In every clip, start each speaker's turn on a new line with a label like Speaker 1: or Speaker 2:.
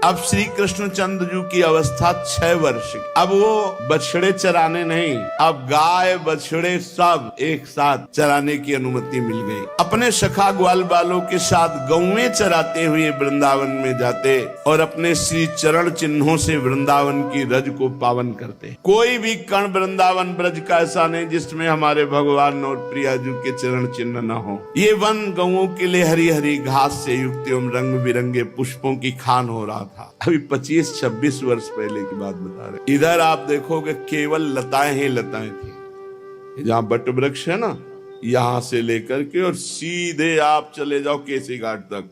Speaker 1: अब श्री कृष्णचंद्र जी की अवस्था 6 वर्ष की। अब वो बछड़े चराने नहीं, अब गाय बछड़े सब एक साथ चराने की अनुमति मिल गई। अपने सखा ग्वाल बालों के साथ गौएं चराते हुए वृंदावन में जाते और अपने श्री चरण चिन्हों से वृंदावन की रज को पावन करते। कोई भी कण वृंदावन ब्रज का ऐसा नहीं जिसमें हमारे भगवान और प्रियाजू के चरण चिन्ह न हो। ये वन गौओं के लिए हरी हरी घास से युक्त एवं रंग बिरंगे पुष्पों की खान हो रहा था। अभी 25-26 वर्ष पहले की बात बता रहे। इधर आप देखोगे केवल लताएं ही लताएं थी। जहां बट वृक्ष है ना, यहां से लेकर के और सीधे आप चले जाओ केसी घाट तक,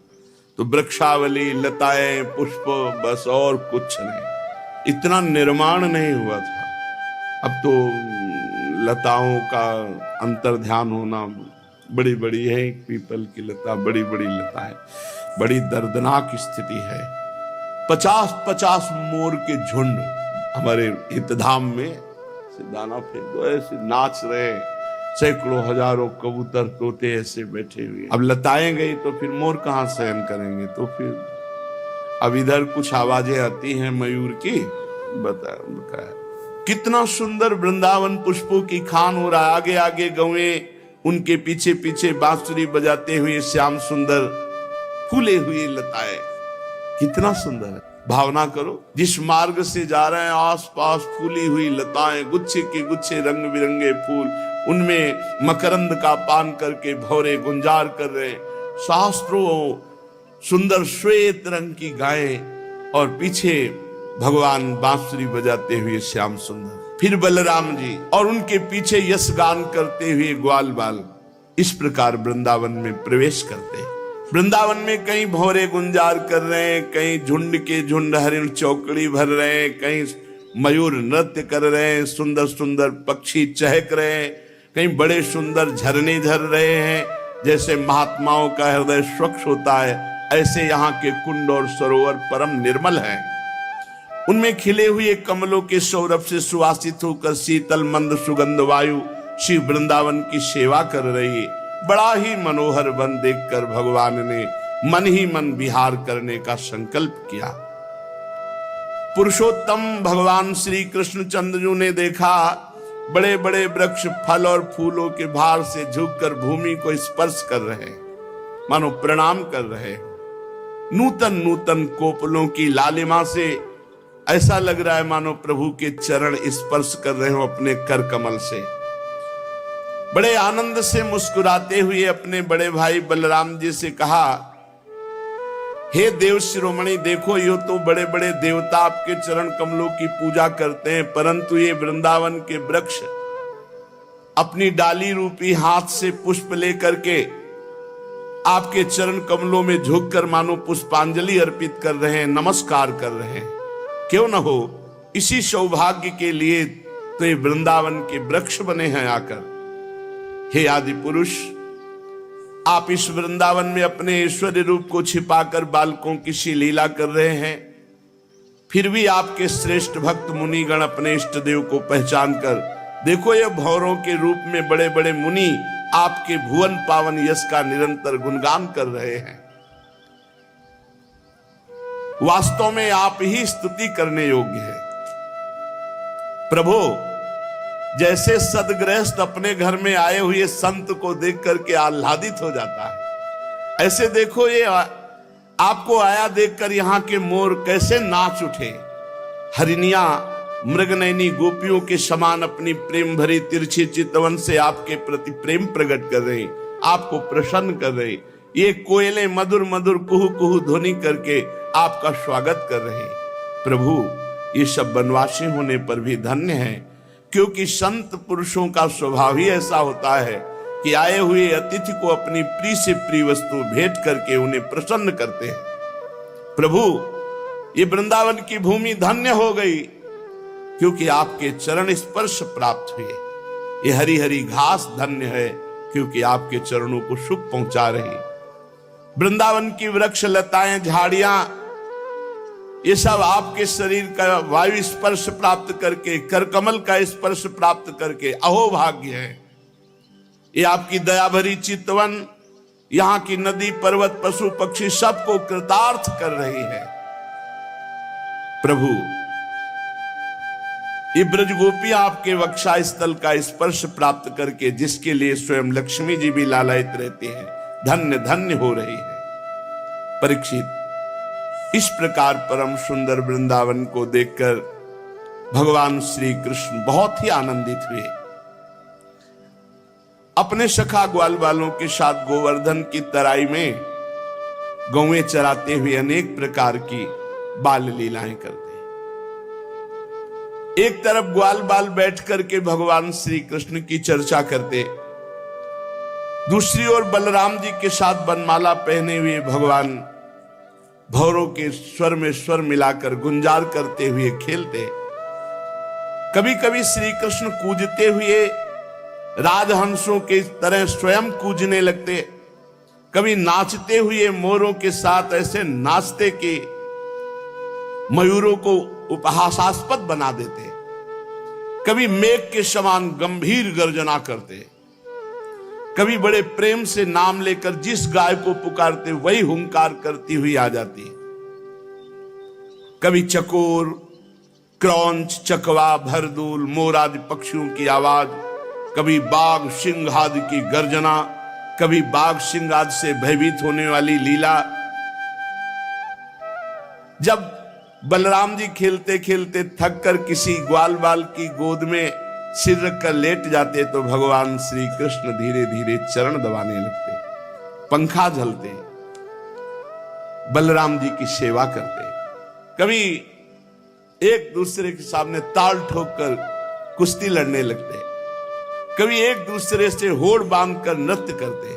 Speaker 1: तो वृक्षावली, लताएं, पुष्प, बस और कुछ नहीं। इतना निर्माण नहीं हुआ था। अब तो लताओं का अंतर ध्यान होना बड़ी बड़ी है। पीपल की लता, बड़ी बड़ी लता है। बड़ी दर्दनाक स्थिति है। 50-50 मोर के झुंड हमारे हितधाम में दाना फेंक दो, ऐसे नाच रहे। सैकड़ों हजारों कबूतर तोते ऐसे बैठे हुए। अब लताएं गई तो फिर मोर कहां शयन करेंगे? तो फिर अब इधर कुछ आवाजें आती हैं मयूर की। बताया कितना सुंदर वृंदावन पुष्पों की खान हो रहा है। आगे आगे गौएं, उनके पीछे पीछे बांसुरी बजाते हुए श्याम सुंदर फूले हुए लताएं। कितना सुंदर है। भावना करो, जिस मार्ग से जा रहे हैं आसपास फूली हुई लताएं, गुच्छे के गुच्छे रंग बिरंगे फूल, उनमें मकरंद का पान करके भौरे गुंजार कर रहे। शास्त्रों सुंदर श्वेत रंग की गायें और पीछे भगवान बांसुरी बजाते हुए श्याम सुंदर, फिर बलराम जी और उनके पीछे यश गान करते हुए ग्वाल बाल। इस प्रकार वृंदावन में प्रवेश करते। वृंदावन में कहीं भौरे गुंजार कर रहे हैं, कहीं झुंड के झुंड हरिण चौकड़ी भर रहे हैं, कहीं मयूर नृत्य कर रहे हैं, सुंदर सुंदर पक्षी चहक रहे हैं, कहीं बड़े सुंदर झरने झर रहे हैं। जैसे महात्माओं का हृदय स्वच्छ होता है, ऐसे यहाँ के कुंड और सरोवर परम निर्मल हैं। उनमें खिले हुए कमलों के सौरभ से सुवासित होकर शीतल मंद सुगंध वायु श्री वृंदावन की सेवा कर रही है। बड़ा ही मनोहर वन देखकर भगवान ने मन ही मन विहार करने का संकल्प किया। पुरुषोत्तम भगवान श्री कृष्णचंद्र जी ने देखा बड़े बड़े वृक्ष फल और फूलों के भार से झुककर भूमि को स्पर्श कर रहे, मानो प्रणाम कर रहे। नूतन नूतन कोपलों की लालिमा से ऐसा लग रहा है मानो प्रभु के चरण स्पर्श कर रहे हो अपने कर कमल से। बड़े आनंद से मुस्कुराते हुए अपने बड़े भाई बलराम जी से कहा, हे देव शिरोमणि, देखो ये तो बड़े बड़े देवता आपके चरण कमलों की पूजा करते हैं, परंतु ये वृंदावन के वृक्ष अपनी डाली रूपी हाथ से पुष्प लेकर के आपके चरण कमलों में झुककर मानो पुष्पांजलि अर्पित कर रहे हैं, नमस्कार कर रहे हैं। क्यों न हो इसी सौभाग्य के लिए तो ये वृंदावन के वृक्ष बने हैं आकर। हे आदि पुरुष, आप इस वृंदावन में अपने ऐश्वर्य रूप को छिपाकर बालकों की सी लीला कर रहे हैं, फिर भी आपके श्रेष्ठ भक्त मुनिगण अपने इष्ट देव को पहचान कर देखो, ये भौरों के रूप में बड़े बड़े मुनि आपके भुवन पावन यश का निरंतर गुणगान कर रहे हैं। वास्तव में आप ही स्तुति करने योग्य है। प्रभु, जैसे सदगृहस्थ अपने घर में आए हुए संत को देख करके आह्लादित हो जाता है, ऐसे देखो ये आपको आया देखकर यहाँ के मोर कैसे नाच उठे। हरिणिया मृगनयनी गोपियों के समान अपनी प्रेम भरी तिरछी चितवन से आपके प्रति प्रेम प्रकट कर रही, आपको प्रसन्न कर रही। ये कोयले मधुर मधुर कुहू कुहू ध्वनि करके आपका स्वागत कर रहे। प्रभु, ये सब वनवासी होने पर भी धन्य है, क्योंकि संत पुरुषों का स्वभाव ही ऐसा होता है कि आए हुए अतिथि को अपनी प्रिय से प्रिय वस्तु भेंट करके उन्हें प्रसन्न करते हैं। प्रभु, ये वृंदावन की भूमि धन्य हो गई क्योंकि आपके चरण स्पर्श प्राप्त हुए। ये हरी हरी घास धन्य है क्योंकि आपके चरणों को सुख पहुंचा रही। वृंदावन की वृक्ष लताएं झाड़ियां, ये सब आपके शरीर का वायु स्पर्श प्राप्त करके, करकमल का स्पर्श प्राप्त करके अहो भाग्य है। ये आपकी दया भरी चितवन, यहाँ की नदी पर्वत पशु पक्षी सबको कृतार्थ कर रही है। प्रभु ये ब्रज गोपियां आपके वक्षा स्थल का स्पर्श प्राप्त करके, जिसके लिए स्वयं लक्ष्मी जी भी लालायित रहते हैं, धन्य धन्य हो रही है। परीक्षित, इस प्रकार परम सुंदर वृंदावन को देखकर भगवान श्री कृष्ण बहुत ही आनंदित हुए। अपने सखा ग्वाल वालों के साथ गोवर्धन की तराई में गौएं चराते हुए अनेक प्रकार की बाल लीलाएं करते। एक तरफ ग्वाल बाल बैठ करके भगवान श्री कृष्ण की चर्चा करते, दूसरी ओर बलराम जी के साथ बनमाला पहने हुए भगवान भौरों के स्वर में स्वर मिलाकर गुंजार करते हुए खेलते। कभी कभी श्री कृष्ण कूजते हुए राजहंसों के तरह स्वयं कूजने लगते, कभी नाचते हुए मोरों के साथ ऐसे नाचते कि मयूरों को उपहासास्पद बना देते, कभी मेघ के समान गंभीर गर्जना करते, कभी बड़े प्रेम से नाम लेकर जिस गाय को पुकारते वही हुंकार करती हुई आ जाती, कभी चकोर, क्रौंच, चकवा, भरदूल, मोर आदि पक्षियों की आवाज, कभी बाघ सिंह आदि की गर्जना, कभी बाघ सिंह आदि से भयभीत होने वाली लीला। जब बलराम जी खेलते खेलते थक कर किसी ग्वाल बाल की गोद में सिर रखकर लेट जाते तो भगवान श्री कृष्ण धीरे धीरे चरण दबाने लगते, पंखा झलते, बलराम जी की सेवा करते। कभी एक दूसरे के सामने ताल ठोककर कुश्ती लड़ने लगते, कभी एक दूसरे से होड़ बांधकर नृत्य करते,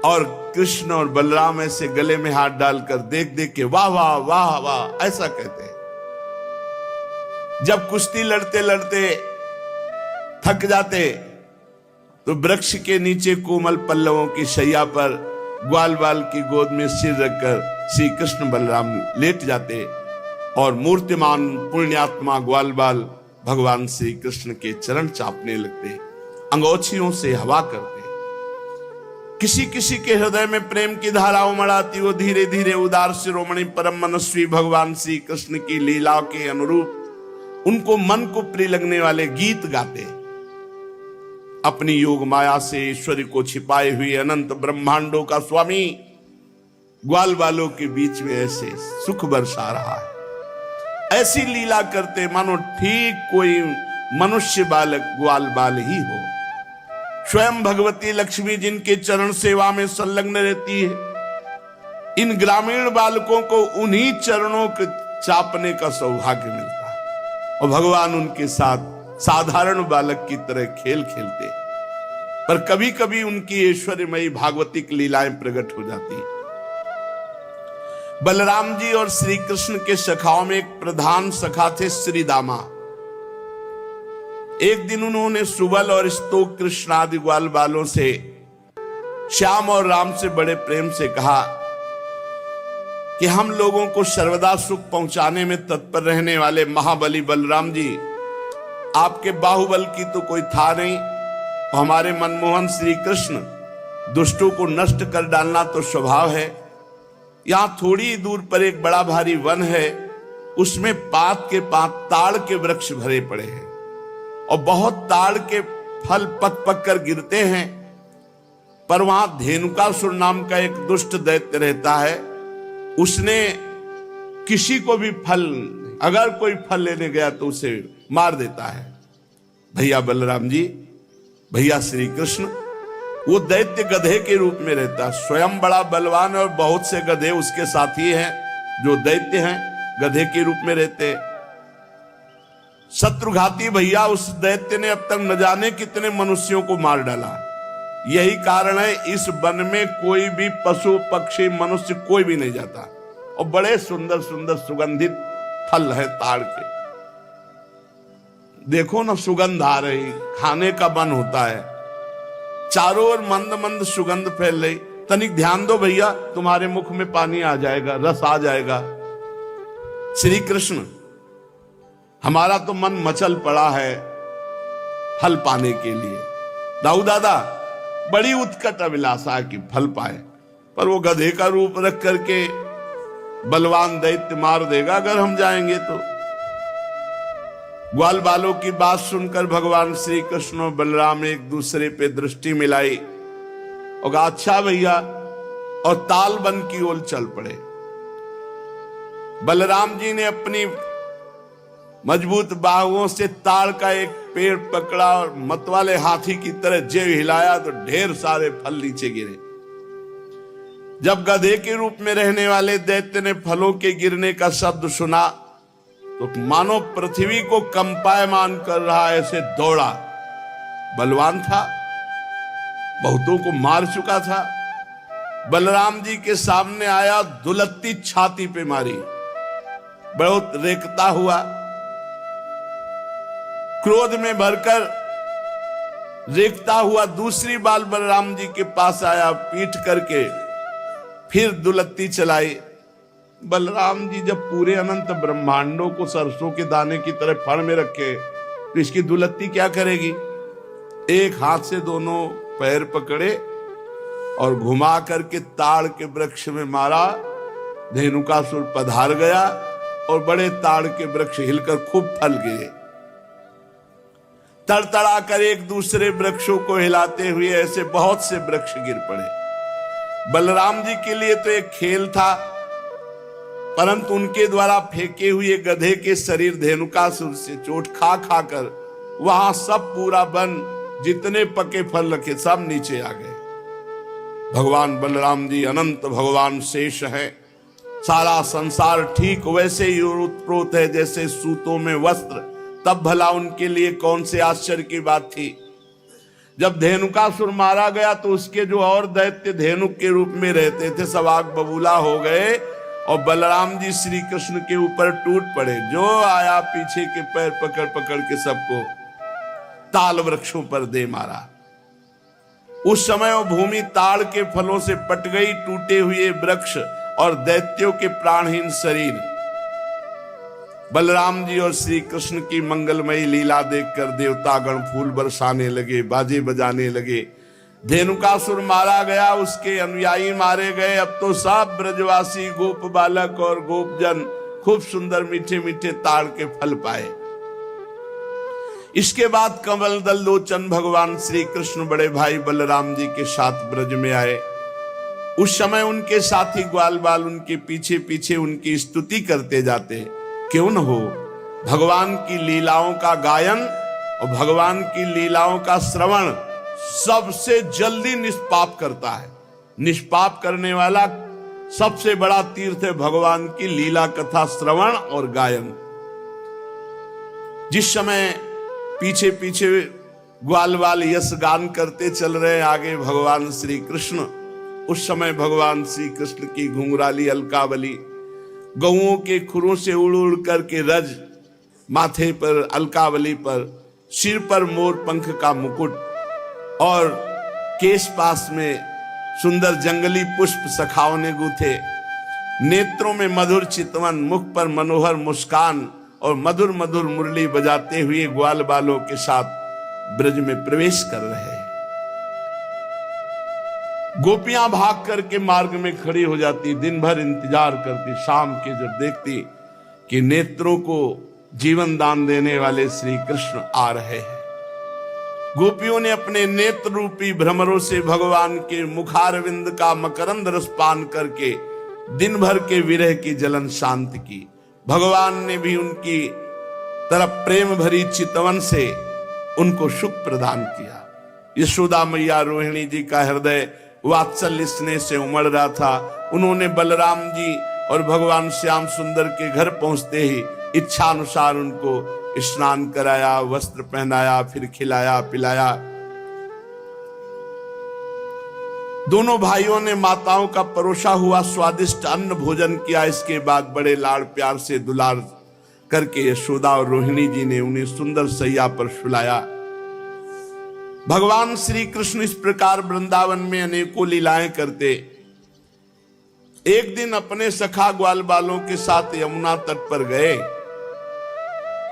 Speaker 1: और कृष्ण और बलराम ऐसे गले में हाथ डालकर देख देख के वाह वाह वाह वाह ऐसा कहते। जब कुश्ती लड़ते लड़ते थक जाते तो वृक्ष के नीचे कोमल पल्लवों की शैया पर ग्वाल बाल की गोद में सिर रखकर श्री कृष्ण बलराम लेट जाते और मूर्तिमान पुण्यात्मा ग्वाल बाल भगवान श्री कृष्ण के चरण चापने लगते, अंगोछियों से हवा करते। किसी किसी के हृदय में प्रेम की धारा उमड़ाती, वो धीरे धीरे उदार शिरोमणि परम मनस्वी भगवान श्री कृष्ण की लीलाओं के अनुरूप उनको मन को प्रिय लगने वाले गीत गाते। अपनी योग माया से ईश्वरी को छिपाए हुए अनंत ब्रह्मांडों का स्वामी ग्वाल बालों के बीच में ऐसे सुख बरसा रहा है। ऐसी लीला करते मानो ठीक कोई मनुष्य बालक ग्वाल बाल ही हो। स्वयं भगवती लक्ष्मी जिनके चरण सेवा में संलग्न रहती है, इन ग्रामीण बालकों को उन्हीं चरणों के चापने का सौभाग्य मिलता है और भगवान उनके साथ साधारण बालक की तरह खेल खेलते। पर कभी कभी उनकी ऐश्वर्यमयी भागवतिक लीलाएं प्रकट हो जाती। बलराम जी और श्री कृष्ण के सखाओं में एक प्रधान सखा थे श्री दामा। एक दिन उन्होंने सुबल और स्तोक कृष्ण आदि ग्वाल बालों से श्याम और राम से बड़े प्रेम से कहा कि हम लोगों को सर्वदा सुख पहुंचाने में तत्पर रहने वाले महाबली बलराम जी, आपके बाहुबल की तो कोई था नहीं, हमारे मनमोहन श्री कृष्ण दुष्टों को नष्ट कर डालना तो स्वभाव है। यहां थोड़ी दूर पर एक बड़ा भारी वन है, उसमें पात के पात ताड़ के वृक्ष भरे पड़े हैं और बहुत ताड़ के फल पक पक कर गिरते हैं, पर वहां धेनुकासुर नाम का एक दुष्ट दैत्य रहता है। उसने किसी को भी फल, अगर कोई फल लेने गया तो उसे मार देता है। भैया बलराम जी, भैया श्री कृष्ण, वो दैत्य गधे के रूप में रहता, स्वयं बड़ा बलवान और बहुत से गधे उसके साथी हैं जो दैत्य हैं, गधे के रूप में रहते। शत्रुघाती भैया उस दैत्य ने अब तक न जाने कितने मनुष्यों को मार डाला। यही कारण है इस वन में कोई भी पशु पक्षी मनुष्य कोई भी नहीं जाता। और बड़े सुंदर सुंदर सुगंधित फल है ताड़ के, देखो ना सुगंध आ रही, खाने का मन होता है, चारों ओर मंद मंद सुगंध फैल रही। तनिक ध्यान दो भैया, तुम्हारे मुख में पानी आ जाएगा, रस आ जाएगा। श्री कृष्ण, हमारा तो मन मचल पड़ा है फल पाने के लिए। दाऊ दादा, बड़ी उत्कट अभिलाषा की फल पाए, पर वो गधे का रूप रख करके बलवान दैत्य मार देगा अगर हम जाएंगे तो। ग्वाल बालों की बात सुनकर भगवान श्री कृष्ण और बलराम एक दूसरे पे दृष्टि मिलाई और कहा अच्छा भैया, और ताल बन की ओर चल पड़े। बलराम जी ने अपनी मजबूत बाहुओं से ताड़ का एक पेड़ पकड़ा और मतवाले हाथी की तरह जेब हिलाया तो ढेर सारे फल नीचे गिरे। जब गधे के रूप में रहने वाले दैत्य ने फलों के गिरने का शब्द सुना तो मानो पृथ्वी को कंपायमान कर रहा ऐसे दौड़ा। बलवान था, बहुतों को मार चुका था। बलराम जी के सामने आया, दुलत्ती छाती पे मारी, बहुत रेखता हुआ। क्रोध में भरकर रेखता हुआ दूसरी बार बलराम जी के पास आया, पीठ करके फिर दुलत्ती चलाई। बलराम जी जब पूरे अनंत ब्रह्मांडों को सरसों के दाने की तरह फड़ में रखे तो इसकी दुलत्ती क्या करेगी। एक हाथ से दोनों पैर पकड़े और घुमा करके ताड़ के वृक्ष में मारा। धेनुकासुर पधार गया और बड़े ताड़ के वृक्ष हिलकर खूब फल गिरे। तड़तड़ा कर एक दूसरे वृक्षों को हिलाते हुए ऐसे बहुत से वृक्ष गिर पड़े। बलराम जी के लिए तो एक खेल था, परंतु उनके द्वारा फेंके हुए गधे के शरीर धेनुकासुर से चोट खा खाकर वहां सब पूरा बन जितने पके फल रखे सब नीचे आ गए। भगवान बलराम जी अनंत भगवान शेष है। सारा संसार ठीक वैसे ही ओतप्रोत है जैसे सूतों में वस्त्र। तब भला उनके लिए कौन से आश्चर्य की बात थी। जब धेनुकासुर मारा गया तो उसके जो और दैत्य धेनुक के रूप में रहते थे सब आग बबूला हो गए और बलराम जी श्री कृष्ण के ऊपर टूट पड़े। जो आया पीछे के पैर पकड़ पकड़ के सबको ताल वृक्षों पर दे मारा। उस समय वो भूमि ताड़ के फलों से पट गई। टूटे हुए वृक्ष और दैत्यों के प्राणहीन शरीर। बलराम जी और श्री कृष्ण की मंगलमयी लीला देखकर देवतागण फूल बरसाने लगे, बाजे बजाने लगे। धेनुकासुर मारा गया, उसके अनुयायी मारे गए। अब तो सब ब्रजवासी गोप बालक और गोपजन खूब सुंदर मीठे मीठे ताड़ के फल पाए। इसके बाद कमल दल लोचन भगवान श्री कृष्ण बड़े भाई बलराम जी के साथ ब्रज में आए। उस समय उनके साथी ग्वाल बाल उनके पीछे पीछे उनकी स्तुति करते जाते। क्यों न हो, भगवान की लीलाओं का गायन और भगवान की लीलाओं का श्रवण सबसे जल्दी निष्पाप करता है। निष्पाप करने वाला सबसे बड़ा तीर्थ है भगवान की लीला कथा श्रवण और गायन। जिस समय पीछे पीछे ग्वाल बाल यश गान करते चल रहे आगे भगवान श्री कृष्ण, उस समय भगवान श्री कृष्ण की घुंघराली अलकावली गौओं के खुरों से उड़ उड़ करके रज, माथे पर अलकावली पर, सिर पर मोर पंख का मुकुट और केश पास में सुंदर जंगली पुष्प सखाओं ने गूथे। नेत्रों में मधुर चितवन, मुख पर मनोहर मुस्कान और मधुर मधुर मुरली बजाते हुए ग्वाल बालों के साथ ब्रज में प्रवेश कर रहे हैं। गोपियां भाग करके मार्ग में खड़ी हो जाती, दिन भर इंतजार करती। शाम के जब देखती कि नेत्रों को जीवन दान देने वाले श्री कृष्ण आ रहे हैं, गोपियों ने अपने नेत्र रूपी भ्रमरों से भगवान के मुखारविंद का मकरंद रस पान करके दिन भर के विरह की जलन शांत की। भगवान ने भी उनकी तरफ प्रेम भरी चितवन से उनको सुख प्रदान किया। यशोदा मैया रोहिणी जी का हृदय वात्सल्य स्नेह से उमड़ रहा था। उन्होंने बलराम जी और भगवान श्याम सुंदर के घर पहुंचते ही इच्छा अनुसार उनको स्नान कराया, वस्त्र पहनाया, फिर खिलाया पिलाया। दोनों भाइयों ने माताओं का परोसा हुआ स्वादिष्ट अन्न भोजन किया। इसके बाद बड़े लाड़ प्यार से दुलार करके यशोदा और रोहिणी जी ने उन्हें सुंदर सैया पर सुलाया। भगवान श्री कृष्ण इस प्रकार वृंदावन में अनेकों लीलाएं करते। एक दिन अपने सखा ग्वाल बालों के साथ यमुना तट पर गए।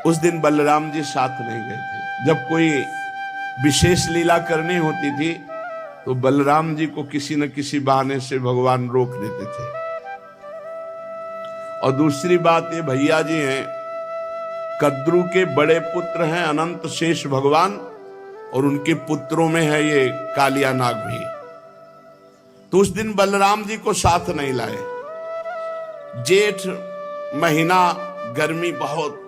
Speaker 1: उस दिन बलराम जी साथ नहीं गए थे। जब कोई विशेष लीला करनी होती थी तो बलराम जी को किसी न किसी बहाने से भगवान रोक देते थे। और दूसरी बात ये भैया जी हैं, कद्रू के बड़े पुत्र हैं अनंत शेष भगवान, और उनके पुत्रों में है ये कालिया नाग भी। तो उस दिन बलराम जी को साथ नहीं लाए। जेठ महीना, गर्मी बहुत,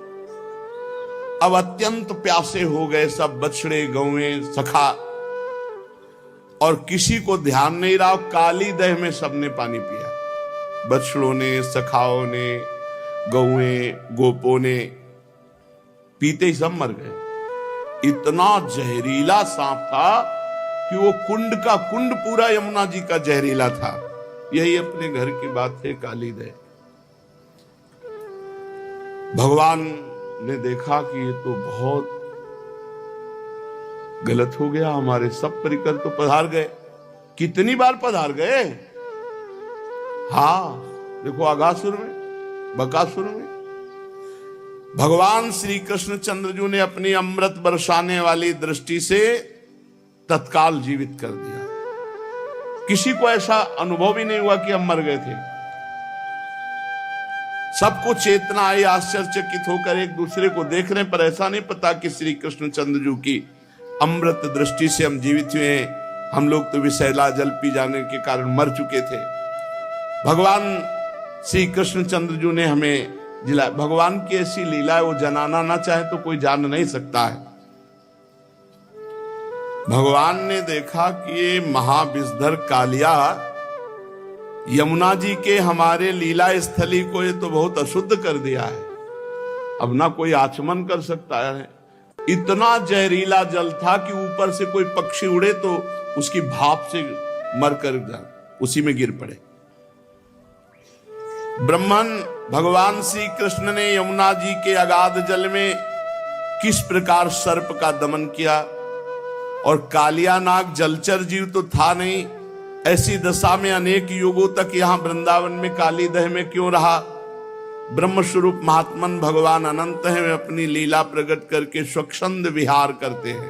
Speaker 1: अब अत्यंत प्यासे हो गए सब बछड़े गौएं सखा, और किसी को ध्यान नहीं रहा। काली दह में सबने पानी पिया, बछड़ों ने, सखाओं ने, गौएं गोपों ने, पीते ही सब मर गए। इतना जहरीला सांप था कि वो कुंड का कुंड पूरा यमुना जी का जहरीला था। यही अपने घर की बात है काली दह। भगवान ने देखा कि ये तो बहुत गलत हो गया, हमारे सब परिकर तो पधार गए। कितनी बार पधार गए? हाँ, देखो आगासुर में, बकासुर में। भगवान श्री कृष्ण चंद्रजू ने अपनी अमृत बरसाने वाली दृष्टि से तत्काल जीवित कर दिया। किसी को ऐसा अनुभव ही नहीं हुआ कि हम मर गए थे। सबको चेतना आई, आश्चर्यचकित होकर एक दूसरे को देख रहे, पर ऐसा नहीं पता कि श्री कृष्ण चंद्रजू की अमृत दृष्टि से हम जीवित हुए हैं। हम लोग तो विषैला जल पी जाने के कारण मर चुके थे। भगवान श्री कृष्ण चंद्रजू ने हमें जिला। भगवान की ऐसी लीला है, वो जनाना ना चाहे तो कोई जान नहीं सकता है। भगवान ने देखा कि ये महाविषधर कालिया यमुना जी के हमारे लीला स्थली को ये तो बहुत अशुद्ध कर दिया है, अब ना कोई आचमन कर सकता है। इतना जहरीला जल था कि ऊपर से कोई पक्षी उड़े तो उसकी भाप से मरकर उसी में गिर पड़े। ब्रह्मन भगवान श्री कृष्ण ने यमुना जी के अगाध जल में किस प्रकार सर्प का दमन किया, और कालिया नाग जलचर जीव तो था नहीं, ऐसी दशा में अनेक युगों तक यहां वृंदावन में काली दह में क्यों रहा। ब्रह्म स्वरूप महात्मन भगवान अनंत हैं, वे अपनी लीला प्रकट करके स्वच्छंद विहार करते हैं।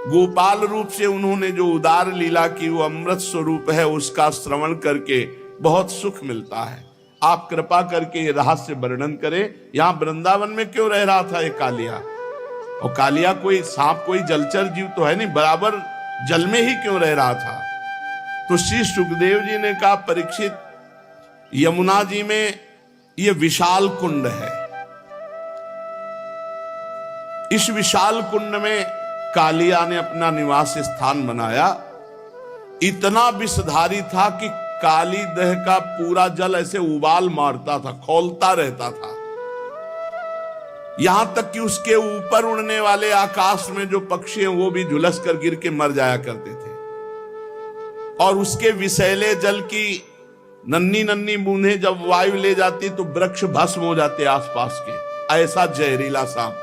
Speaker 1: गोपाल रूप से उन्होंने जो उदार लीला की वो अमृत स्वरूप है, उसका श्रवण करके बहुत सुख मिलता है। आप कृपा करके ये रहस्य वर्णन करें, यहां वृंदावन में क्यों रह रहा था ये कालिया, और कालिया कोई सांप कोई जलचर जीव तो है नहीं, बराबर जल में ही क्यों रह रहा था। तो श्री सुखदेव जी ने कहा, परीक्षित, यमुना जी में ये विशाल कुंड है, इस विशाल कुंड में कालिया ने अपना निवास स्थान बनाया। इतना विषधारी था कि काली दह का पूरा जल ऐसे उबाल मारता था, खौलता रहता था। यहां तक कि उसके ऊपर उड़ने वाले आकाश में जो पक्षी हैं वो भी झुलस कर गिर के मर जाया करते थे। और उसके विषैले जल की नन्ही नन्ही बूंदें जब वायु ले जाती तो वृक्ष भस्म हो जाते आसपास के। ऐसा जहरीला सांप,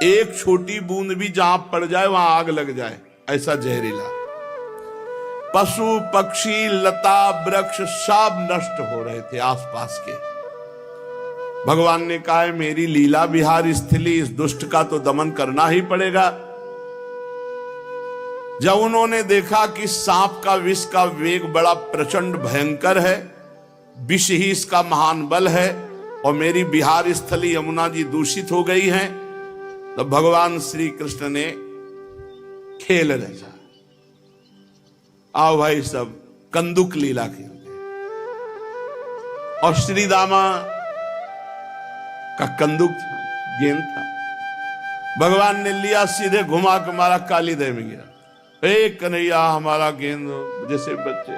Speaker 1: एक छोटी बूंद भी जहां पड़ जाए वहां आग लग जाए, ऐसा जहरीला। पशु पक्षी लता वृक्ष सब नष्ट हो रहे थे आसपास के। भगवान ने कहा, मेरी लीला विहार स्थली, इस दुष्ट का तो दमन करना ही पड़ेगा। जब उन्होंने देखा कि सांप का विष का वेग बड़ा प्रचंड भयंकर है, विष ही इसका महान बल है, और मेरी विहार स्थली यमुना जी दूषित हो गई है, तो भगवान श्री कृष्ण ने खेल रचा। आओ भाई सब कंदुक लीला खेलते हैं। और श्री दामा का कंदुक था, गेंद था, भगवान ने लिया, सीधे घुमा के मारा, काली दह में गिरा। कन्हैया हमारा गेंद, जैसे बच्चे,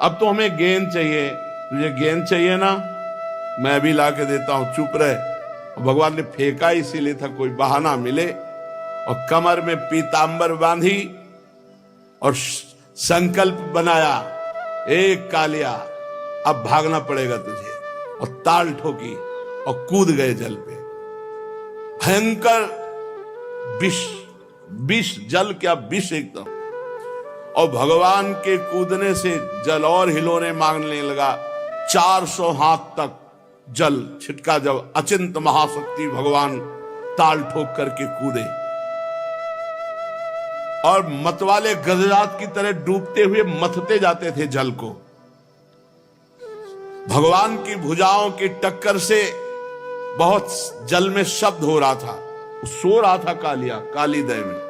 Speaker 1: अब तो हमें गेंद चाहिए, तुझे गेंद चाहिए ना, मैं भी ला के देता हूं, चुप रहे। और भगवान ने फेंका इसीलिए था कोई बहाना मिले, और कमर में पीतांबर बांधी और संकल्प बनाया, एक कालिया अब भागना पड़ेगा तुझे, और ताल ठोकी और कूद गए जल पे। भयंकर विष, विष जल क्या विष एकदम। और भगवान के कूदने से जल और हिलोने मांगने लगा। 400 हाथ तक जल छिटका, जब अचिंत महाशक्ति भगवान ताल ठोक करके कूदे, और मतवाले गजरात की तरह डूबते हुए मथते जाते थे जल को। भगवान की भुजाओं की टक्कर से बहुत जल में शब्द हो रहा था, सो रहा था कालिया कालीदय में।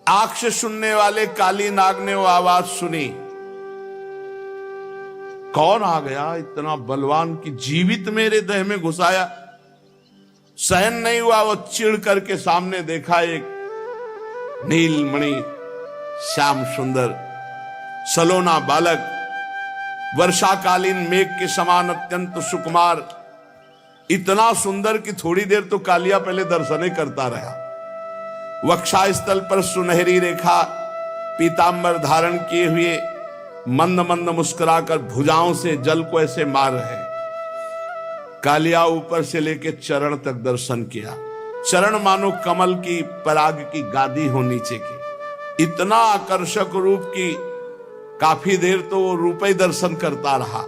Speaker 1: आंख से सुनने वाले काली नाग ने वो आवाज सुनी, कौन आ गया इतना बलवान की जीवित मेरे देह में घुसाया। सहन नहीं हुआ, वो चिढ़ करके सामने देखा एक नीलमणि श्याम सुंदर सलोना बालक, वर्षाकालीन मेघ के समान अत्यंत सुकुमार, इतना सुंदर कि थोड़ी देर तो कालिया पहले दर्शने करता रहा। वक्षास्थल पर सुनहरी रेखा, पीतांबर धारण किए हुए, मंद मंद मुस्कुराकर भुजाओं से जल को ऐसे मार रहे। कालिया ऊपर से लेके चरण तक दर्शन किया। चरण मानो कमल की पराग की गादी हो नीचे की, इतना आकर्षक रूप की काफी देर तो वो रूप ही दर्शन करता रहा।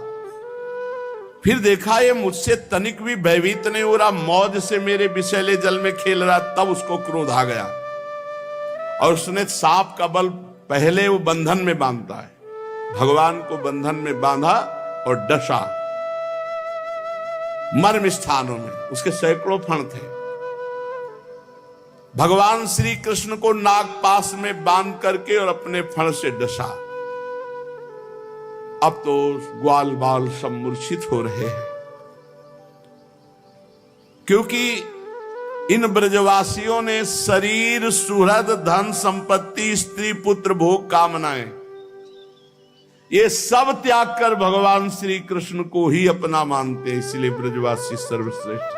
Speaker 1: फिर देखा ये मुझसे तनिक भी भयभीत नहीं हो रहा, मौज से मेरे विषैले जल में खेल रहा। तब उसको क्रोध आ गया और उसने सांप का बल पहले वो बंधन में बांधता है, भगवान को बंधन में बांधा और डसा। मर्म स्थानों में उसके सैकड़ों फण थे। भगवान श्री कृष्ण को नागपाश में बांध करके और अपने फण से डसा। अब तो ग्वाल बाल सब मूर्छित हो रहे हैं, क्योंकि इन ब्रजवासियों ने शरीर, सुहृद, धन संपत्ति, स्त्री पुत्र, भोग, कामनाएं, ये सब त्याग कर भगवान श्री कृष्ण को ही अपना मानते हैं। इसलिए ब्रजवासी सर्वश्रेष्ठ।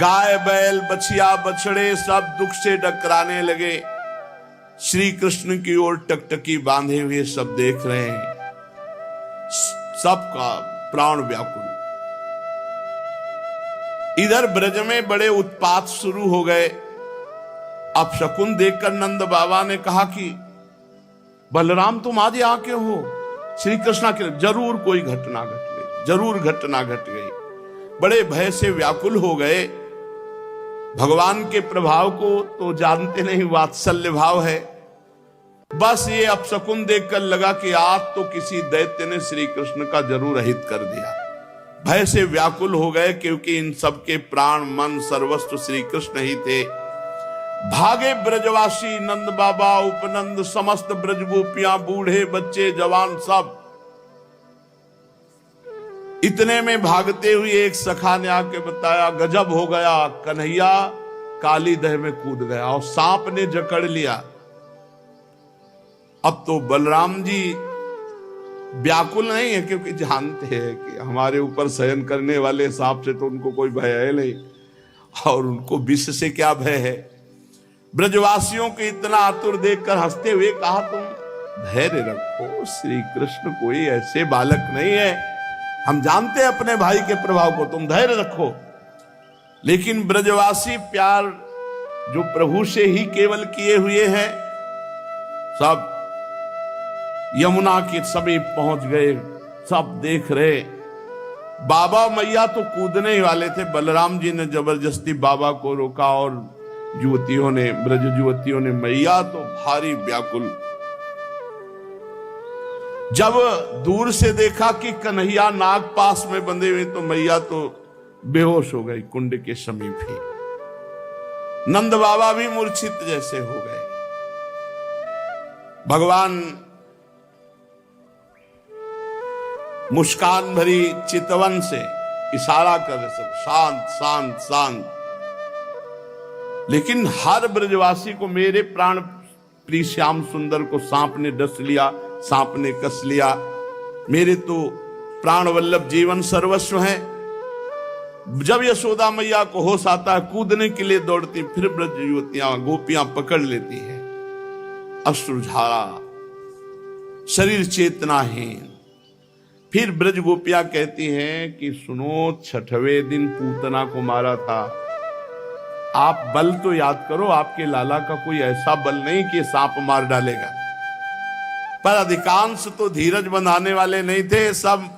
Speaker 1: गाय बैल बछिया बछड़े सब दुख से डकराने लगे। श्री कृष्ण की ओर टकटकी बांधे हुए सब देख रहे हैं, सबका प्राण व्याकुल। इधर ब्रज में बड़े उत्पात शुरू हो गए। अब शकुन देखकर नंद बाबा ने कहा कि बलराम तुम आज यहाँ क्यों हो? श्री कृष्ण के जरूर कोई घटना घट गई, जरूर घटना घट गई। बड़े भय से व्याकुल हो गए। भगवान के प्रभाव को तो जानते नहीं, वात्सल्य भाव है। बस ये अपशकुन देखकर लगा कि आज तो किसी दैत्य ने श्री कृष्ण का जरूर अहित कर दिया। भय से व्याकुल हो गए, क्योंकि इन सबके प्राण मन सर्वस्व श्री कृष्ण ही थे। भागे ब्रजवासी, नंद बाबा, उपनंद, समस्त ब्रज गोपियां, बूढ़े बच्चे जवान सब। इतने में भागते हुए एक सखा ने आके बताया, गजब हो गया, कन्हैया कालीदह में कूद गया और सांप ने जकड़ लिया। अब तो बलराम जी व्याकुल नहीं है, क्योंकि जानते हैं कि हमारे ऊपर शयन करने वाले सांप से तो उनको कोई भय है नहीं, और उनको विष से क्या भय है। ब्रजवासियों को इतना आतुर देखकर हंसते हुए कहा, तुम धैर्य रखो, श्री कृष्ण कोई ऐसे बालक नहीं है, हम जानते हैं अपने भाई के प्रभाव को, तुम धैर्य रखो। लेकिन ब्रजवासी प्यार जो प्रभु से ही केवल किए हुए हैं, सब यमुना के समीप पहुंच गए, सब देख रहे। बाबा मैया तो कूदने ही वाले थे, बलराम जी ने जबरदस्ती बाबा को रोका और युवतियों ने, ब्रज युवतियों ने, मैया तो भारी व्याकुल। जब दूर से देखा कि कन्हैया नाग पास में बंधे हुए, तो मैया तो बेहोश हो गई कुंड के समीप ही। नंद बाबा भी मूर्छित जैसे हो गए। भगवान मुस्कान भरी चितवन से इशारा कर रहे, सब शांत शांत शांत। लेकिन हर ब्रजवासी को, मेरे प्राण प्रिय श्याम सुंदर को सांप ने डस लिया, सांप ने कस लिया, मेरे तो प्राण वल्लभ जीवन सर्वस्व है। जब यशोदा मैया को होश आता है, कूदने के लिए दौड़ती, फिर ब्रज युवतियां गोपियां पकड़ लेती है। अश्रुधारा, शरीर चेतनाहीन। फिर ब्रज गोपियां कहती हैं कि सुनो, छठवें दिन पूतना को मारा था, आप बल तो याद करो, आपके लाला का कोई ऐसा बल नहीं कि सांप मार डालेगा। पर अधिकांश तो धीरज बंधाने वाले नहीं थे, सब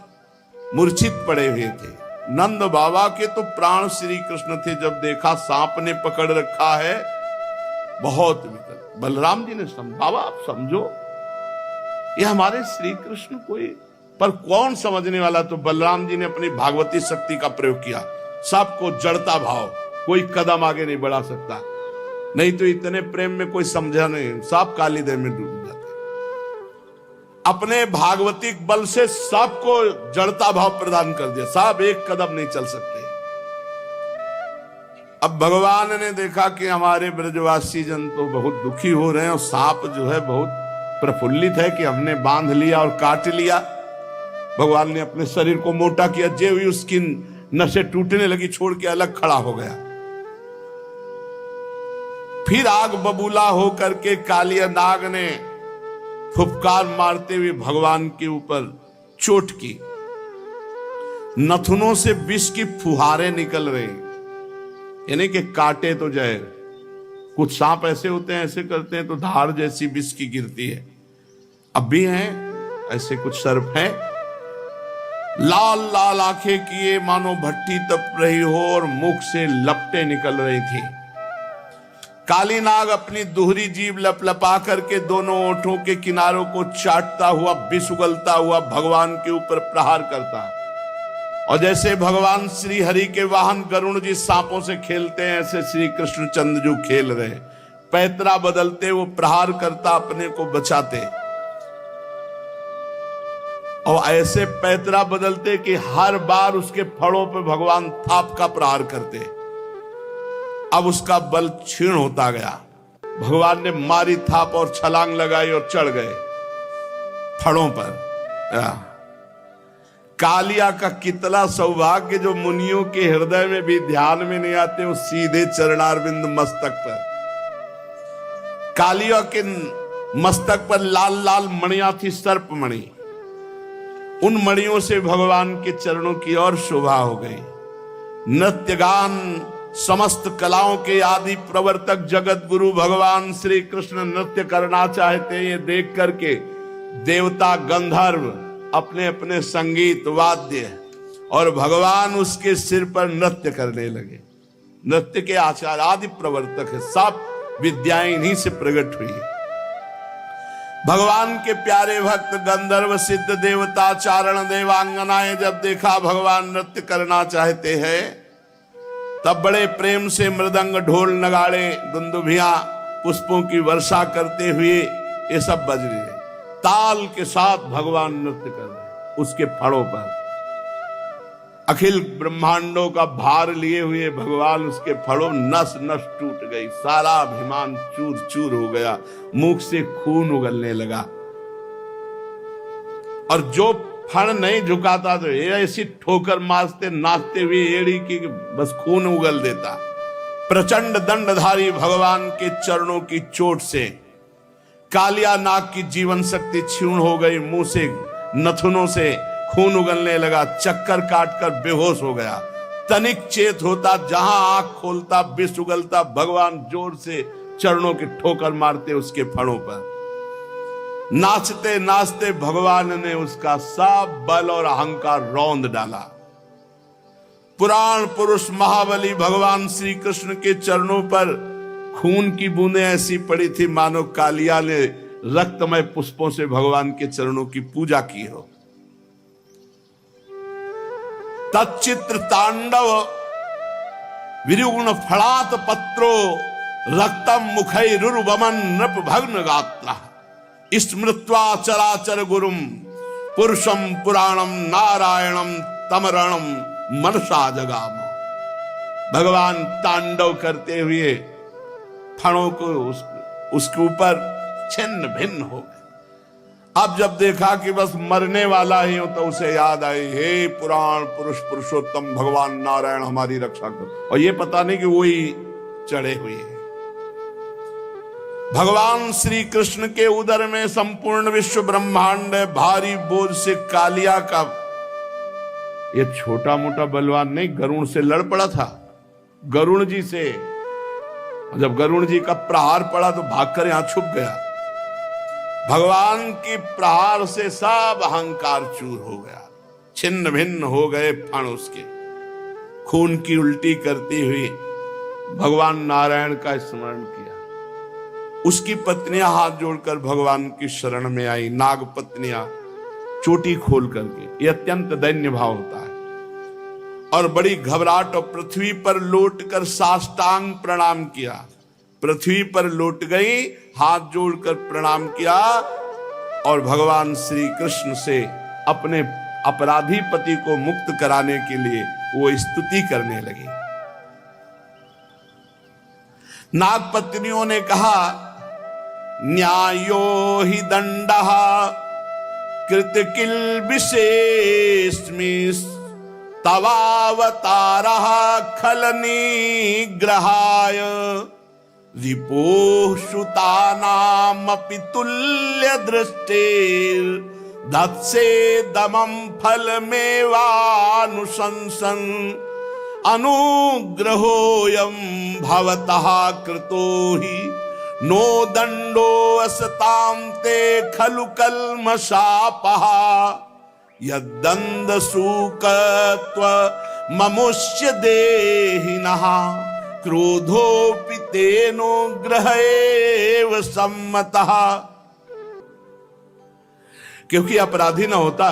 Speaker 1: मूर्छित पड़े हुए थे। नंद बाबा के तो प्राण श्री कृष्ण थे। जब देखा सांप ने पकड़ रखा है, बहुत विकट। बलराम जी ने बाबा आप समझो, ये हमारे श्री कृष्ण कोई, पर कौन समझने वाला। तो बलराम जी ने अपनी भागवती शक्ति का प्रयोग किया, सबको जड़ता भाव, कोई कदम आगे नहीं बढ़ा सकता। नहीं तो इतने प्रेम में कोई समझा नहीं, सब काली देह में डूब जाते। अपने भागवतिक बल से सबको जड़ता भाव प्रदान कर दिया, सब एक कदम नहीं चल सकते। अब भगवान ने देखा कि हमारे ब्रजवासी जन तो बहुत दुखी हो रहे हैं और सांप जो है बहुत प्रफुल्लित है कि हमने बांध लिया और काट लिया। भगवान ने अपने शरीर को मोटा किया, जे हुई उसकी नसें टूटने लगी, छोड़ के अलग खड़ा हो गया। फिर आग बबूला होकर के कालिया नाग ने फुफकार मारते हुए भगवान के ऊपर चोट की। नथुनों से विष की फुहारें निकल रही, यानी कि काटे तो जाए। कुछ सांप ऐसे होते हैं, ऐसे करते हैं तो धार जैसी विष की गिरती है। अब भी हैं ऐसे कुछ सर्प हैं, लाल लाल आंखें किए मानो भट्टी तप रही हो और मुख से लपटें निकल रही थी। काली नाग अपनी दोहरी जीभ लपलपा करके दोनों ओंठों के किनारों को चाटता हुआ विष उगलता हुआ भगवान के ऊपर प्रहार करता। और जैसे भगवान श्री हरि के वाहन गरुण जी सांपों से खेलते हैं, ऐसे श्री कृष्णचंद्र जो खेल रहे, पैतरा बदलते वो प्रहार करता, अपने को बचाते। और ऐसे पैतरा बदलते कि हर बार उसके फड़ों पे भगवान थाप का प्रहार करते। अब उसका बल क्षीण होता गया। भगवान ने मारी थाप और छलांग लगाई और चढ़ गए फड़ों पर। कालिया का कितना सौभाग्य जो मुनियों के हृदय में भी ध्यान में नहीं आते, वो सीधे चरणारविंद मस्तक पर। कालिया के मस्तक पर लाल लाल मणियां थी, सर्प मणि। उन मणियों से भगवान के चरणों की और शोभा हो गई। नृत्य गान समस्त कलाओं के आदि प्रवर्तक जगत गुरु भगवान श्री कृष्ण नृत्य करना चाहते, ये देख करके देवता गंधर्व अपने अपने संगीत वाद्य और भगवान उसके सिर पर नृत्य करने लगे। नृत्य के आचार्य आदि प्रवर्तक है, सब विद्याएं इन्हीं से प्रकट हुई। भगवान के प्यारे भक्त गंधर्व सिद्ध देवता चारण देवांगनाएं जब देखा भगवान नृत्य करना चाहते हैं, तब बड़े प्रेम से मृदंग ढोल नगाड़े दुंदुभियां पुष्पों की वर्षा करते हुए ये सब बज रहे, ताल के साथ भगवान नृत्य कर रहे उसके फड़ों पर। अखिल ब्रह्मांडों का भार लिए हुए भगवान उसके फड़ों, नस नस टूट गई, सारा अभिमान चूर चूर हो गया, मुख से खून उगलने लगा। और जो फण नहीं झुकाता तो ये ऐसी ठोकर मारते नाचते हुए एड़ी की बस खून उगल देता। प्रचंड दंडधारी भगवान के चरणों की चोट से कालिया नाग की जीवन शक्ति क्षीण हो गई, मुंह से नथुनों से खून उगलने लगा, चक्कर काटकर बेहोश हो गया। तनिक चेत होता, जहां आंख खोलता विष उगलता, भगवान जोर से चरणों की ठोकर मारते उसके फणों पर। नाचते नाचते भगवान ने उसका सब बल और अहंकार रौंद डाला। पुराण पुरुष महाबली भगवान श्री कृष्ण के चरणों पर खून की बूंदें ऐसी पड़ी थी मानो कालिया ने रक्तमय पुष्पों से भगवान के चरणों की पूजा की हो। तच्चित्र तांडव विरुगुण फलात पत्रो रक्तम मुखैरुर्वमन नृप भग्न गात्रा स्मृत्वा चराचर गुरुम पुरुषम पुराणम नारायणम तमरणम मनसा जगाम। भगवान तांडव करते हुए फणों को उसके ऊपर छिन्न भिन्न हो गए। अब जब देखा कि बस मरने वाला ही हो तो उसे याद आई, हे पुराण पुरुष पुरुषोत्तम भगवान नारायण हमारी रक्षा करो। और ये पता नहीं कि वही चढ़े हुए हैं। भगवान श्री कृष्ण के उदर में संपूर्ण विश्व ब्रह्मांड भारी बोझ से कालिया का ये छोटा मोटा बलवान नहीं, गरुण से लड़ पड़ा था, गरुण जी से। जब गरुण जी का प्रहार पड़ा तो भागकर यहां छुप गया। भगवान की प्रहार से सब अहंकार चूर हो गया, छिन्न भिन्न हो गए फण उसके। खून की उल्टी करती हुई भगवान नारायण का स्मरण किया। उसकी पत्नियां हाथ जोड़कर भगवान की शरण में आई, नाग पत्नियां चोटी खोल करके। यह अत्यंत दैन्य भाव होता है। और बड़ी घबराहट और पृथ्वी पर लौटकर साष्टांग प्रणाम किया। पृथ्वी पर लौट गई, हाथ जोड़कर प्रणाम किया और भगवान श्री कृष्ण से अपने अपराधी पति को मुक्त कराने के लिए वो स्तुति करने लगी। नाग पत्नियों ने कहा, न्यायो हि दंडः कृत किल विशेषमिस् तवावतारः खल निग्रहाय रिपोः श्रुतानामपि तुल्य दृष्टिर् दत्से दमं फलमेवानुशंसन अनुग्रहोऽयं भवतः कृतो हि नो दंडो असतां ते खलु कल्मषापः यद्दंड सूकत्व ममुष्य देहिनः क्रोधोऽपि तेनोग्रहेव सम्मतः। क्योंकि अपराधी न होता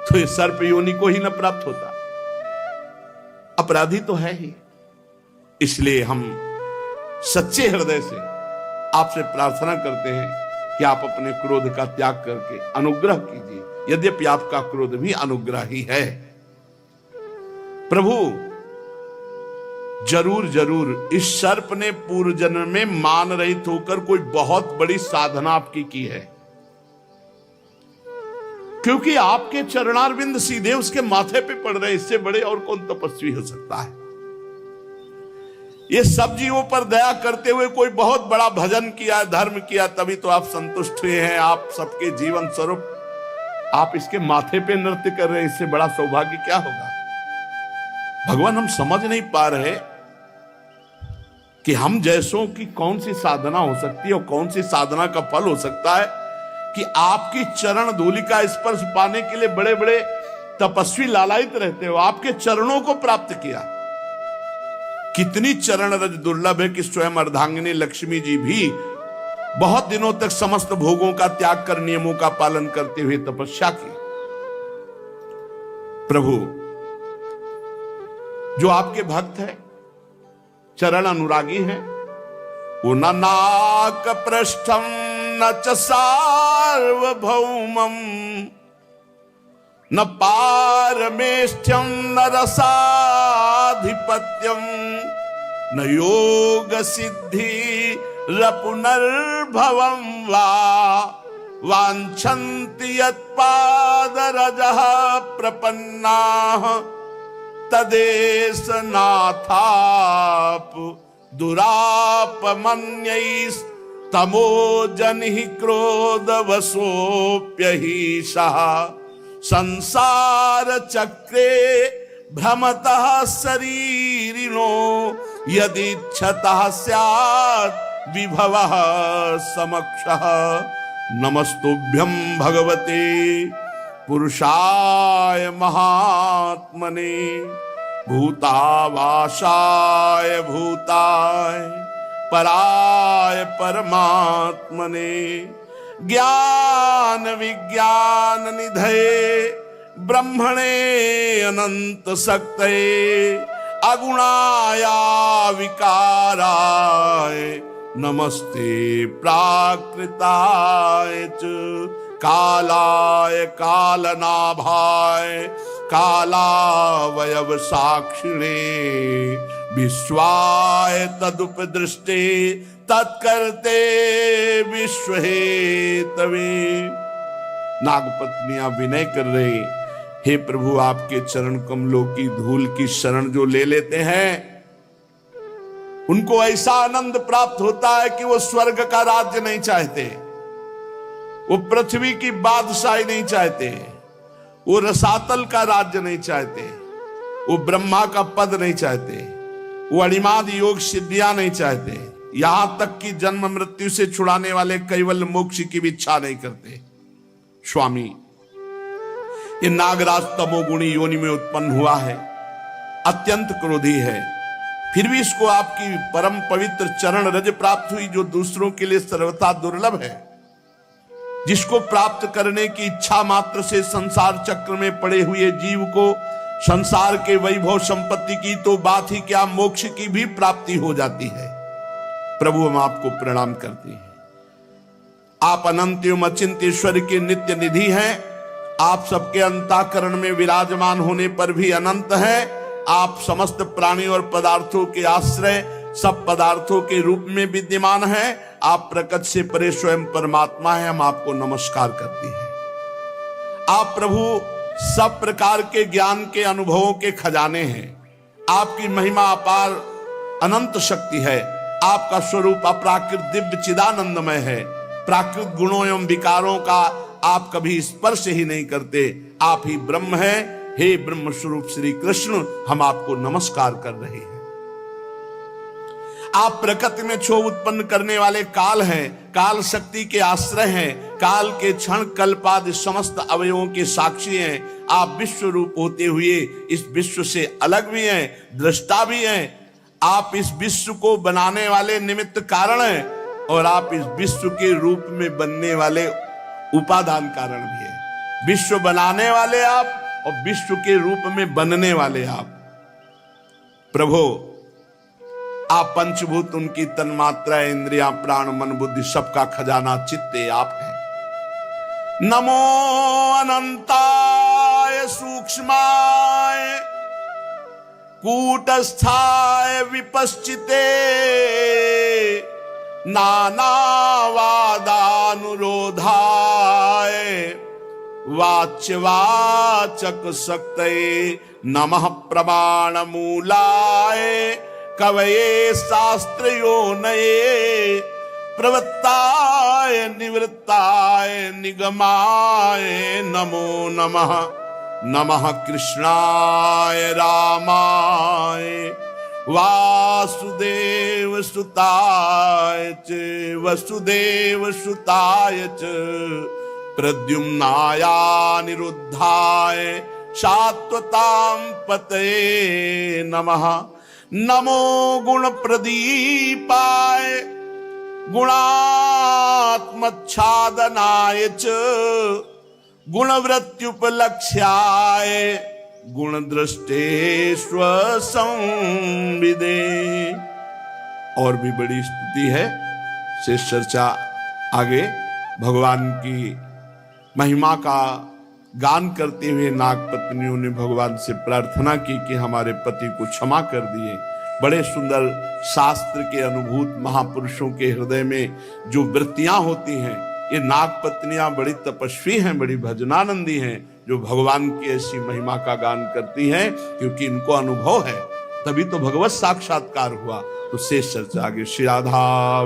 Speaker 1: तो इस सर्प योनि को ही न प्राप्त होता। अपराधी तो है ही, इसलिए हम सच्चे हृदय से आपसे प्रार्थना करते हैं कि आप अपने क्रोध का त्याग करके अनुग्रह कीजिए। यद्यपि आपका क्रोध भी अनुग्रह ही है। प्रभु जरूर जरूर इस सर्प ने पूर्व जन्म में मान रहित होकर कोई बहुत बड़ी साधना आपकी की है, क्योंकि आपके चरणारविंद सीधे उसके माथे पे पड़ रहे। इससे बड़े और कौन तपस्वी हो सकता है। ये सब जीवों पर दया करते हुए कोई बहुत बड़ा भजन किया, धर्म किया, तभी तो आप संतुष्ट हुए हैं। आप सबके जीवन स्वरूप आप इसके माथे पे नृत्य कर रहे हैं। इससे बड़ा सौभाग्य क्या होगा। भगवान हम समझ नहीं पा रहे कि हम जैसों की कौन सी साधना हो सकती है और कौन सी साधना का फल हो सकता है कि आपकी चरण धूलि का स्पर्श पाने के लिए बड़े बड़े तपस्वी लालायित रहते हो। आपके चरणों को प्राप्त किया। कितनी चरण रज दुर्लभ है कि स्वयं अर्धांगिनी लक्ष्मी जी भी बहुत दिनों तक समस्त भोगों का त्याग कर नियमों का पालन करते हुए तपस्या की। प्रभु जो आपके भक्त है, चरण अनुरागी हैं, वो न नाक पृष्ठम न च सार्वभौमम न पारमेष्ठ्यम न रसाधिपत्यम न योग सिद्धि रपुनर्भवम वा वांछन्ति यत्पादरजः प्रपन्नाः तदेश नाथाप दुरापमन्यैस्तमोजनिः क्रोधवशोऽप्यहीशः संसार चक्रे भ्रमतः शरीरिणो यदिच्छतः स्यात् विभवः समक्षः। नमस्तुभ्यं भगवते पुरुषाय महात्मने भूतावासाय भूताय पराय परमात्मने ज्ञान विज्ञान निधये ब्रह्मणे अनंत शक्तये अगुणाया विकाराय नमस्ते प्राकृताय च कालाय कालनाभाय कालावयव साक्षिणे विश्वाय तदुपदृष्टे तत्कर्ते विश्वहेतवे। नागपत्नियां विनय कर रही, हे प्रभु आपके चरण कमलों की धूल की शरण जो ले लेते हैं उनको ऐसा आनंद प्राप्त होता है कि वो स्वर्ग का राज्य नहीं चाहते, वो पृथ्वी की बादशाही नहीं चाहते, वो रसातल का राज्य नहीं चाहते, वो ब्रह्मा का पद नहीं चाहते, वो अणिमाद योग सिद्धियां नहीं चाहते, यहां तक कि जन्म मृत्यु से छुड़ाने वाले कैवल्य मोक्ष की भी इच्छा नहीं करते। स्वामी ये नागराज तमोगुणी योनि में उत्पन्न हुआ है, अत्यंत क्रोधी है, फिर भी इसको आपकी परम पवित्र चरण रज प्राप्त हुई, जो दूसरों के लिए सर्वथा दुर्लभ है, जिसको प्राप्त करने की इच्छा मात्र से संसार चक्र में पड़े हुए जीव को संसार के वैभव संपत्ति की तो बात ही क्या, मोक्ष की भी प्राप्ति हो जाती है। प्रभु हम आपको प्रणाम करते हैं। आप अनंत एवं अचिंत्य ईश्वर के नित्य निधि हैं। आप सबके अंतःकरण में विराजमान होने पर भी अनंत हैं। आप समस्त प्राणी और पदार्थों के आश्रय, सब पदार्थों के रूप में विद्यमान हैं। आप प्रकट से परे स्वयं परमात्मा हैं। हम आपको नमस्कार करते हैं। आप प्रभु सब प्रकार के ज्ञान के अनुभवों के खजाने हैं। आपकी महिमा अपार अनंत शक्ति है। आपका स्वरूप अपराकृत दिव्य चिदानंदमय है। प्राकृत गुणों एवं विकारों का आप कभी स्पर्श ही नहीं करते। आप ही ब्रह्म हैं। हे ब्रह्म स्वरूप श्री कृष्ण, हम आपको नमस्कार कर रहे हैं। आप प्रकृति में क्षोभ उत्पन्न करने वाले काल हैं, काल शक्ति के आश्रय हैं, काल के क्षण कल्पादि समस्त अवयवों के साक्षी हैं। आप विश्व रूप होते हुए इस विश्व से अलग भी हैं, दृष्टा भी हैं। आप इस विश्व को बनाने वाले निमित्त कारण हैं और आप इस विश्व के रूप में बनने वाले उपादान कारण भी हैं। विश्व बनाने वाले आप और विश्व के रूप में बनने वाले आप। प्रभु आप पंचभूत, उनकी तन्मात्रा, इंद्रियां, प्राण, मन, बुद्धि, सबका खजाना चित्ते आप हैं। नमो अनंताय सूक्ष्माय कूटस्थाय विपश्चिते नानावादानुरोधाय वाच्यवाचक शक्तये नमः प्रमाण मूलाय कवये शास्त्रयोनये प्रवृत्ताय निवृत्ताय निगमाय नमो नमः। नमः कृष्णाय रामाय वासुदेव सुताय च वसुदेव सुताय च प्रद्युम्नाया निरुद्धाय शाश्वतां पतये नमः। नमो गुण प्रदीपाय गुणात्मच्छादनाय च गुणवृत्त्युपलक्ष्याय गुणदृष्टे स्वसंविदे। और भी बड़ी स्तुति है, शेष चर्चा आगे। भगवान की महिमा का गान करते हुए नाग पत्नियों ने भगवान से प्रार्थना की कि हमारे पति को क्षमा कर दिए। बड़े सुंदर शास्त्र के अनुभूत महापुरुषों के हृदय में जो वृत्तियां होती हैं, ये नाग पत्नियां बड़ी तपस्वी हैं, बड़ी भजनानंदी हैं, जो भगवान की ऐसी महिमा का गान करती हैं, क्योंकि इनको अनुभव है, तभी तो भगवत साक्षात्कार हुआ। तो शेष चर्चा आगे। श्री राधा